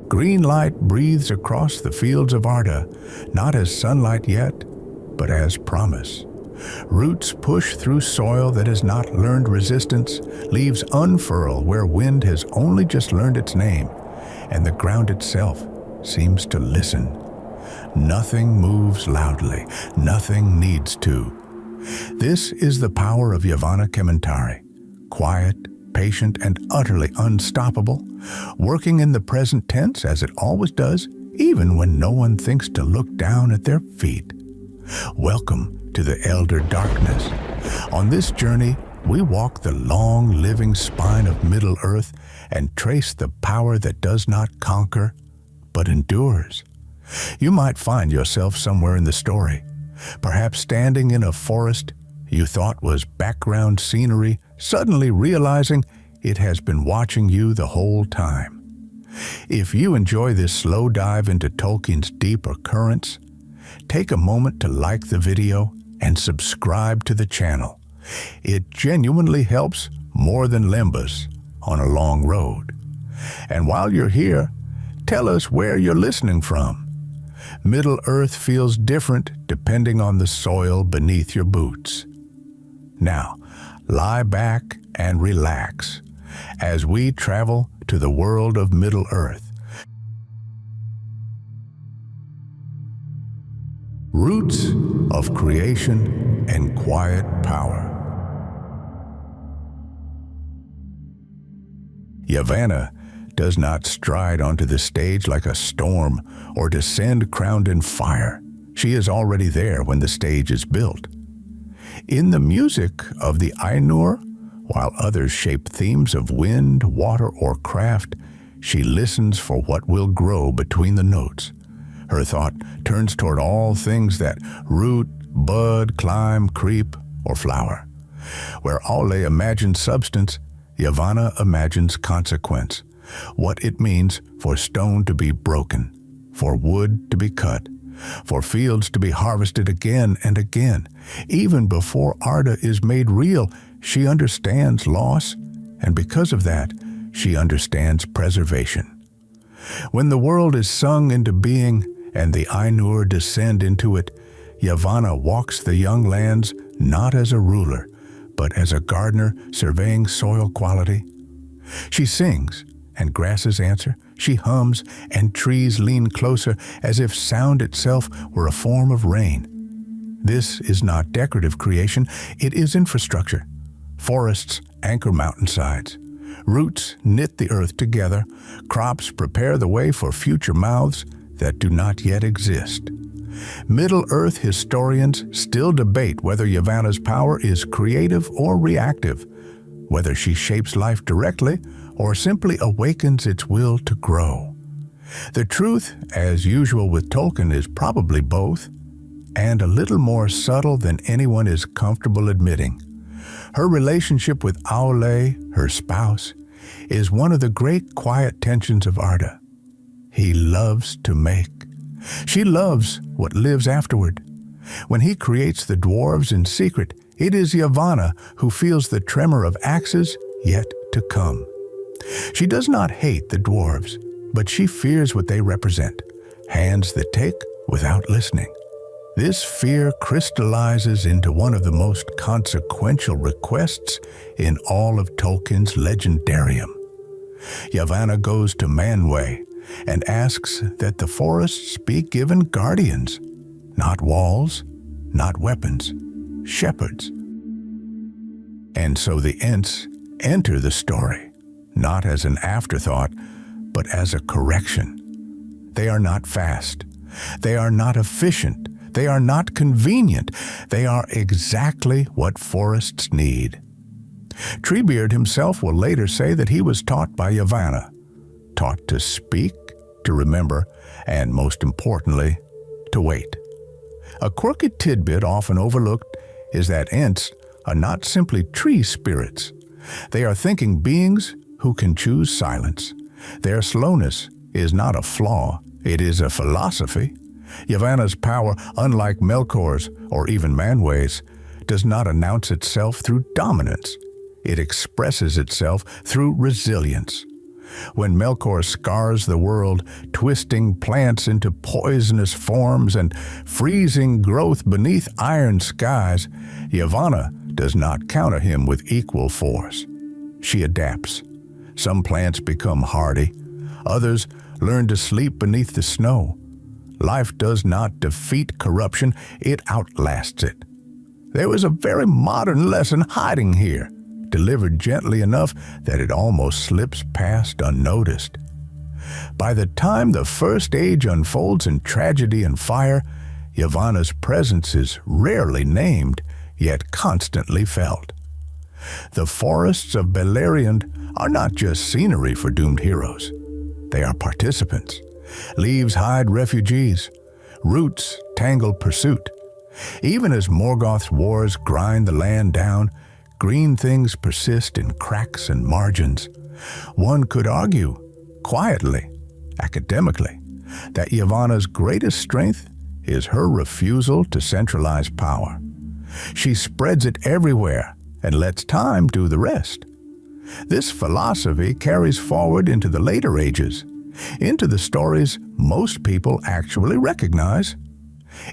Green light breathes across the fields of Arda, not as sunlight yet, but as promise. Roots push through soil that has not learned resistance, leaves unfurl where wind has only just learned its name, and the ground itself seems to listen. Nothing moves loudly, nothing needs to. This is the power of Yavanna Kementári, quiet, patient, and utterly unstoppable, working in the present tense as it always does, even when no one thinks to look down at their feet. Welcome to the Elder Darkness. On this journey, we walk the long living spine of Middle-earth and trace the power that does not conquer, but endures. You might find yourself somewhere in the story, perhaps standing in a forest you thought was background scenery, suddenly realizing it has been watching you the whole time. If you enjoy this slow dive into Tolkien's deeper currents, take a moment to like the video and subscribe to the channel. It genuinely helps more than Lembas on a long road. And while you're here, tell us where you're listening from. Middle-earth feels different depending on the soil beneath your boots. Now, lie back and relax as we travel to the world of Middle-earth. Roots of creation and quiet power. Yavanna does not stride onto the stage like a storm or descend crowned in fire. She is already there when the stage is built. In the music of the Ainur, while others shape themes of wind, water, or craft, she listens for what will grow between the notes. Her thought turns toward all things that root, bud, climb, creep, or flower. Where Aulë imagines substance, Yavanna imagines consequence. What it means for stone to be broken, for wood to be cut, for fields to be harvested again and again. Even before Arda is made real, she understands loss, and because of that, she understands preservation. When the world is sung into being and the Ainur descend into it, Yavanna walks the young lands not as a ruler, but as a gardener surveying soil quality. She sings, and grasses answer. She hums, and trees lean closer as if sound itself were a form of rain. This is not decorative creation, it is infrastructure. Forests anchor mountainsides. Roots knit the earth together. Crops prepare the way for future mouths that do not yet exist. Middle-earth historians still debate whether Yavanna's power is creative or reactive, whether she shapes life directly or simply awakens its will to grow. The truth, as usual with Tolkien, is probably both, and a little more subtle than anyone is comfortable admitting. Her relationship with Aulë, her spouse, is one of the great quiet tensions of Arda. He loves to make. She loves what lives afterward. When he creates the dwarves in secret, it is Yavanna who feels the tremor of axes yet to come. She does not hate the dwarves, but she fears what they represent, hands that take without listening. This fear crystallizes into one of the most consequential requests in all of Tolkien's legendarium. Yavanna goes to Manwë and asks that the forests be given guardians, not walls, not weapons, shepherds. And so the Ents enter the story, not as an afterthought, but as a correction. They are not fast. They are not efficient. They are not convenient. They are exactly what forests need. Treebeard himself will later say that he was taught by Yavanna, taught to speak, to remember, and most importantly, to wait. A quirky tidbit often overlooked is that Ents are not simply tree spirits. They are thinking beings who can choose silence. Their slowness is not a flaw, it is a philosophy. Yavanna's power, unlike Melkor's or even Manwë's, does not announce itself through dominance. It expresses itself through resilience. When Melkor scars the world, twisting plants into poisonous forms and freezing growth beneath iron skies, Yavanna does not counter him with equal force. She adapts. Some plants become hardy. Others learn to sleep beneath the snow. Life does not defeat corruption, it outlasts it. There is a very modern lesson hiding here, delivered gently enough that it almost slips past unnoticed. By the time the first age unfolds in tragedy and fire, Yavanna's presence is rarely named, yet constantly felt. The forests of Beleriand are not just scenery for doomed heroes. They are participants. Leaves hide refugees. Roots tangle pursuit. Even as Morgoth's wars grind the land down, green things persist in cracks and margins. One could argue, quietly, academically, that Yavanna's greatest strength is her refusal to centralize power. She spreads it everywhere and lets time do the rest. This philosophy carries forward into the later ages, into the stories most people actually recognize.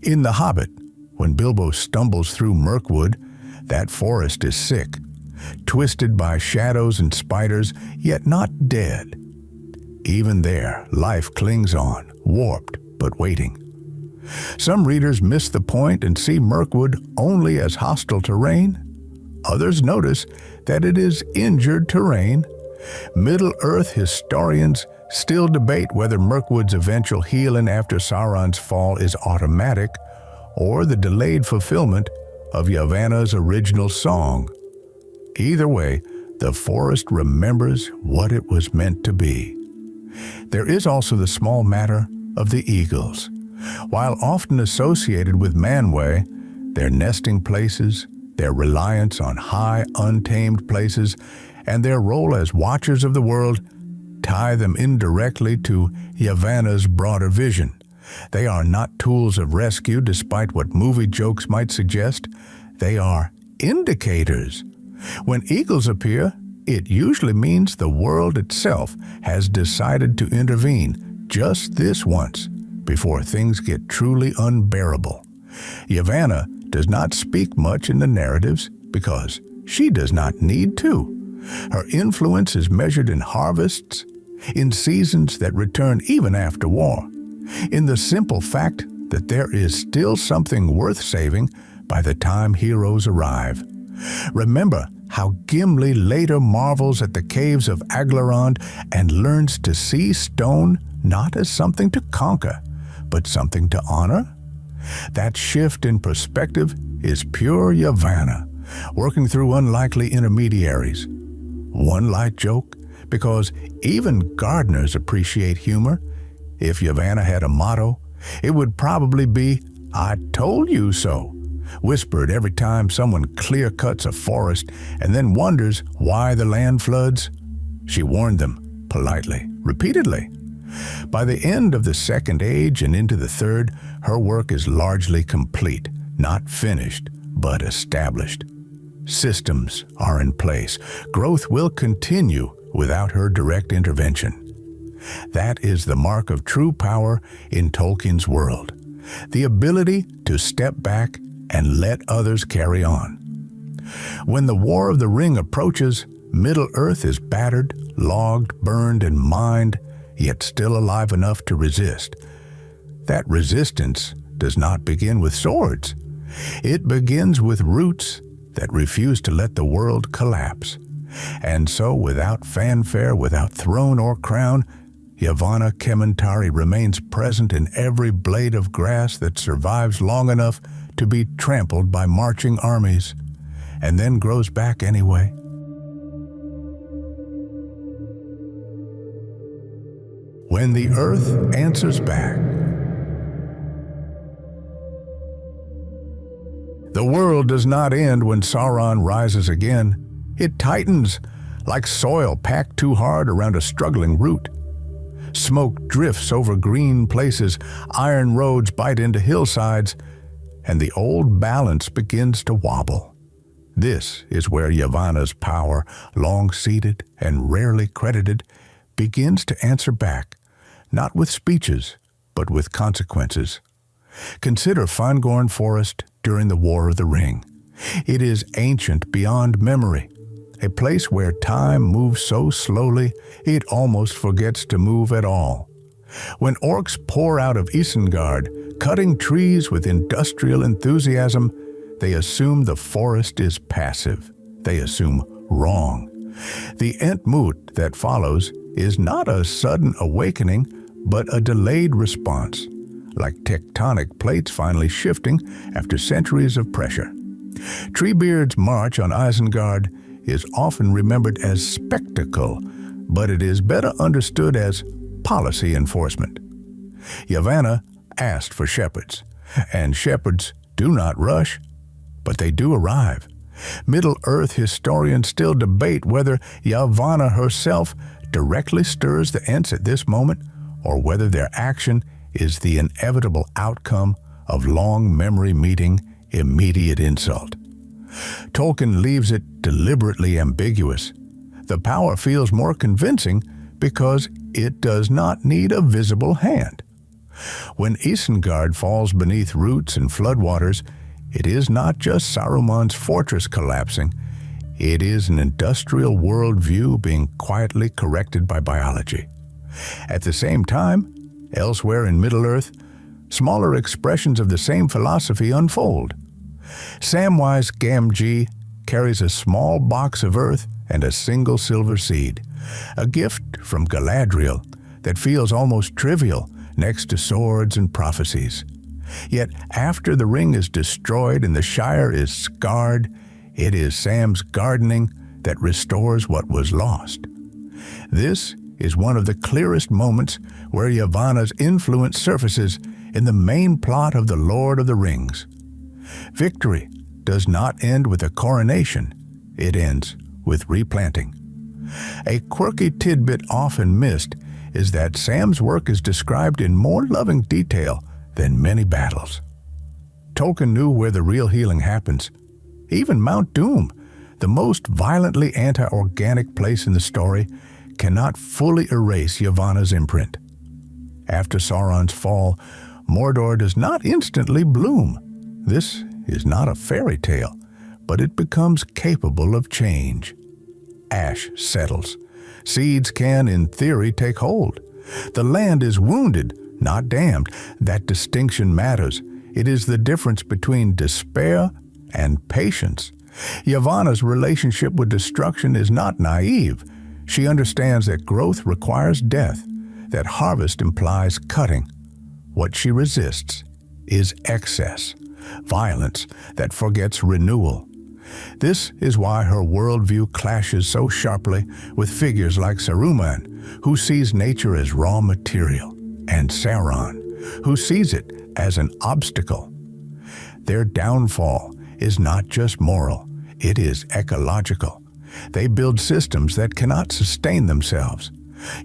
In The Hobbit, when Bilbo stumbles through Mirkwood, that forest is sick, twisted by shadows and spiders, yet not dead. Even there, life clings on, warped but waiting. Some readers miss the point and see Mirkwood only as hostile terrain. Others notice that it is injured terrain. Middle-earth historians still debate whether Mirkwood's eventual healing after Sauron's fall is automatic or the delayed fulfillment of Yavanna's original song. Either way, the forest remembers what it was meant to be. There is also the small matter of the eagles. While often associated with Manwë, their nesting places, their reliance on high, untamed places, and their role as watchers of the world tie them indirectly to Yavanna's broader vision. They are not tools of rescue, despite what movie jokes might suggest. They are indicators. When eagles appear, it usually means the world itself has decided to intervene just this once before things get truly unbearable. Yavanna does not speak much in the narratives because she does not need to. Her influence is measured in harvests, in seasons that return even after war, in the simple fact that there is still something worth saving by the time heroes arrive. Remember how Gimli later marvels at the caves of Aglarond and learns to see stone not as something to conquer, but something to honor? That shift in perspective is pure Yavanna, working through unlikely intermediaries. One light joke, because even gardeners appreciate humor. If Yavanna had a motto, it would probably be, "I told you so," whispered every time someone clear-cuts a forest and then wonders why the land floods. She warned them, politely, repeatedly. By the end of the Second Age and into the Third, her work is largely complete, not finished, but established. Systems are in place. Growth will continue without her direct intervention. That is the mark of true power in Tolkien's world, the ability to step back and let others carry on. When the War of the Ring approaches, Middle-earth is battered, logged, burned, and mined, yet still alive enough to resist. That resistance does not begin with swords. It begins with roots that refuse to let the world collapse. And so, without fanfare, without throne or crown, Yavanna Kementári remains present in every blade of grass that survives long enough to be trampled by marching armies, and then grows back anyway. When the earth answers back. The world does not end when Sauron rises again. It tightens, like soil packed too hard around a struggling root. Smoke drifts over green places, iron roads bite into hillsides, and the old balance begins to wobble. This is where Yavanna's power, long seated and rarely credited, begins to answer back, not with speeches, but with consequences. Consider Fangorn Forest during the War of the Ring. It is ancient beyond memory, a place where time moves so slowly it almost forgets to move at all. When orcs pour out of Isengard, cutting trees with industrial enthusiasm, they assume the forest is passive. They assume wrong. The Entmoot that follows is not a sudden awakening, but a delayed response, like tectonic plates finally shifting after centuries of pressure. Treebeard's march on Isengard is often remembered as spectacle, but it is better understood as policy enforcement. Yavanna asked for shepherds, and shepherds do not rush, but they do arrive. Middle-earth historians still debate whether Yavanna herself directly stirs the Ents at this moment, or whether their action is the inevitable outcome of long memory meeting immediate insult. Tolkien leaves it deliberately ambiguous. The power feels more convincing because it does not need a visible hand. When Isengard falls beneath roots and floodwaters, it is not just Saruman's fortress collapsing, it is an industrial worldview being quietly corrected by biology. At the same time, elsewhere in Middle-earth, smaller expressions of the same philosophy unfold. Samwise Gamgee carries a small box of earth and a single silver seed, a gift from Galadriel that feels almost trivial next to swords and prophecies. Yet after the ring is destroyed and the Shire is scarred, it is Sam's gardening that restores what was lost. This is one of the clearest moments where Yavanna's influence surfaces in the main plot of The Lord of the Rings. Victory does not end with a coronation, it ends with replanting. A quirky tidbit often missed is that Sam's work is described in more loving detail than many battles. Tolkien knew where the real healing happens. Even Mount Doom, the most violently anti-organic place in the story, cannot fully erase Yavanna's imprint. After Sauron's fall, Mordor does not instantly bloom. This is not a fairy tale, but it becomes capable of change. Ash settles. Seeds can, in theory, take hold. The land is wounded, not damned. That distinction matters. It is the difference between despair and patience. Yavanna's relationship with destruction is not naive. She understands that growth requires death, that harvest implies cutting. What she resists is excess, violence that forgets renewal. This is why her worldview clashes so sharply with figures like Saruman, who sees nature as raw material, and Sauron, who sees it as an obstacle. Their downfall is not just moral, it is ecological. They build systems that cannot sustain themselves.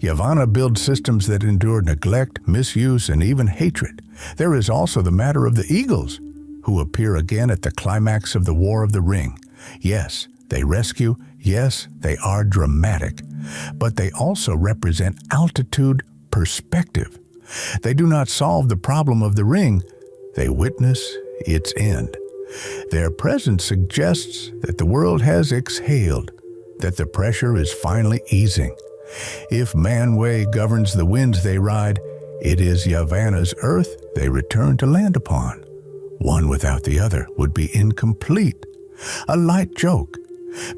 Yavanna builds systems that endure neglect, misuse, and even hatred. There is also the matter of the eagles, who appear again at the climax of the War of the Ring. Yes, they rescue. Yes, they are dramatic. But they also represent altitude, perspective. They do not solve the problem of the ring. They witness its end. Their presence suggests that the world has exhaled, that the pressure is finally easing. If Manwë governs the winds they ride, it is Yavanna's earth they return to land upon. One without the other would be incomplete. A light joke,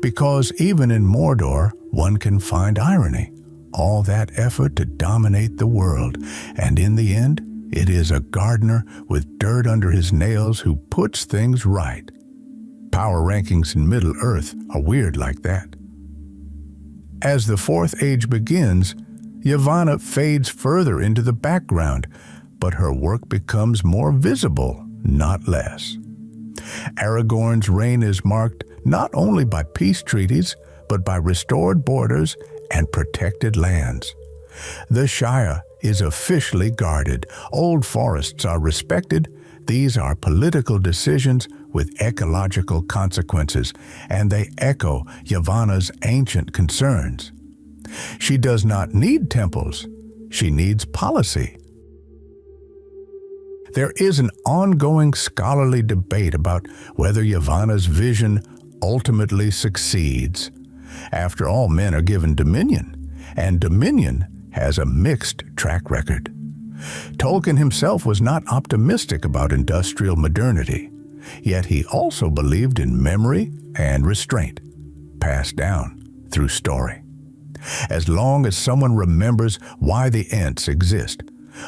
because even in Mordor, one can find irony. All that effort to dominate the world, and in the end, it is a gardener with dirt under his nails who puts things right. Power rankings in Middle-earth are weird like that. As the Fourth Age begins, Yavanna fades further into the background, but her work becomes more visible, not less. Aragorn's reign is marked not only by peace treaties, but by restored borders and protected lands. The Shire is officially guarded. Old forests are respected. These are political decisions with ecological consequences, and they echo Yavanna's ancient concerns. She does not need temples. She needs policy. There is an ongoing scholarly debate about whether Yavanna's vision ultimately succeeds. After all, men are given dominion, and dominion has a mixed track record. Tolkien himself was not optimistic about industrial modernity, yet he also believed in memory and restraint, passed down through story. As long as someone remembers why the Ents exist,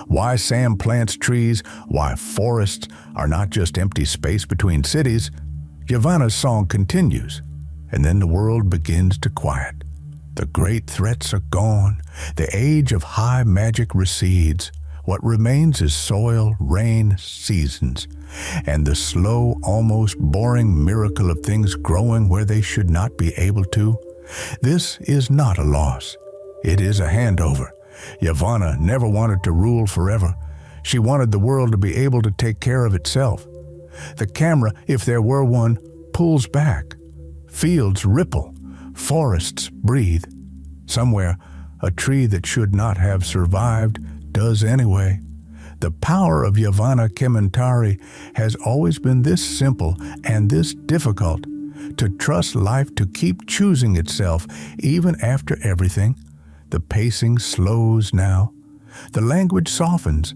why Sam plants trees, why forests are not just empty space between cities, Yavanna's song continues, and then the world begins to quiet. The great threats are gone, the age of high magic recedes. What remains is soil, rain, seasons, and the slow, almost boring miracle of things growing where they should not be able to. This is not a loss. It is a handover. Yavanna never wanted to rule forever. She wanted the world to be able to take care of itself. The camera, if there were one, pulls back. Fields ripple. Forests breathe. Somewhere, a tree that should not have survived does anyway. The power of Yavanna Kementári has always been this simple and this difficult, to trust life to keep choosing itself even after everything. The pacing slows now. The language softens.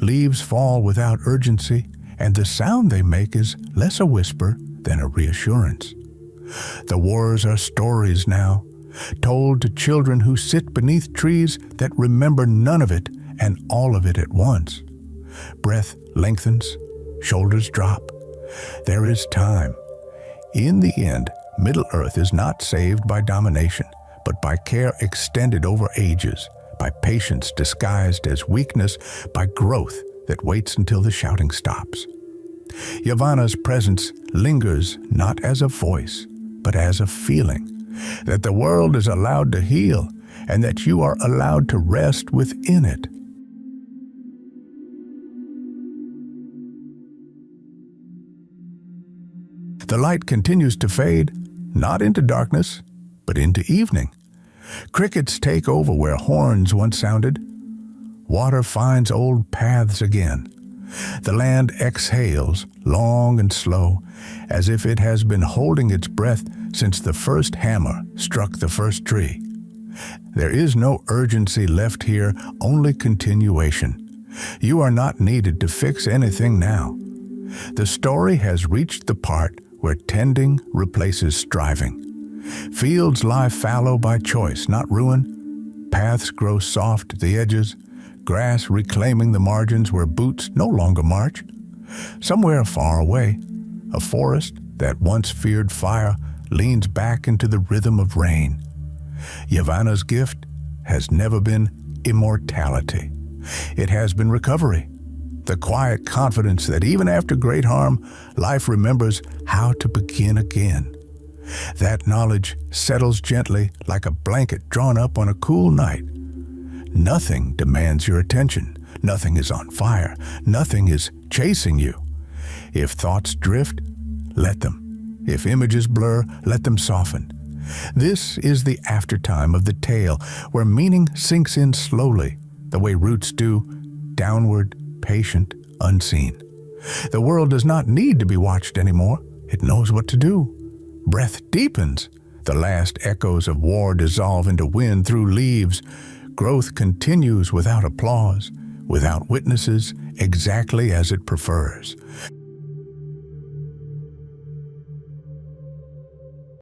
Leaves fall without urgency, and the sound they make is less a whisper than a reassurance. The wars are stories now, told to children who sit beneath trees that remember none of it and all of it at once. Breath lengthens, shoulders drop. There is time. In the end, Middle-earth is not saved by domination, but by care extended over ages, by patience disguised as weakness, by growth that waits until the shouting stops. Yavanna's presence lingers not as a voice, but as a feeling, that the world is allowed to heal, and that you are allowed to rest within it. The light continues to fade, not into darkness, but into evening. Crickets take over where horns once sounded. Water finds old paths again. The land exhales, long and slow, as if it has been holding its breath since the first hammer struck the first tree. There is no urgency left here, only continuation. You are not needed to fix anything now. The story has reached the part where tending replaces striving. Fields lie fallow by choice, not ruin. Paths grow soft at the edges, grass reclaiming the margins where boots no longer march. Somewhere far away, a forest that once feared fire leans back into the rhythm of rain. Yavanna's gift has never been immortality. It has been recovery. The quiet confidence that even after great harm, life remembers how to begin again. That knowledge settles gently like a blanket drawn up on a cool night. Nothing demands your attention. Nothing is on fire. Nothing is chasing you. If thoughts drift, let them. If images blur, let them soften. This is the aftertime of the tale, where meaning sinks in slowly, the way roots do, downward, patient, unseen. The world does not need to be watched anymore. It knows what to do. Breath deepens. The last echoes of war dissolve into wind through leaves. Growth continues without applause, without witnesses, exactly as it prefers.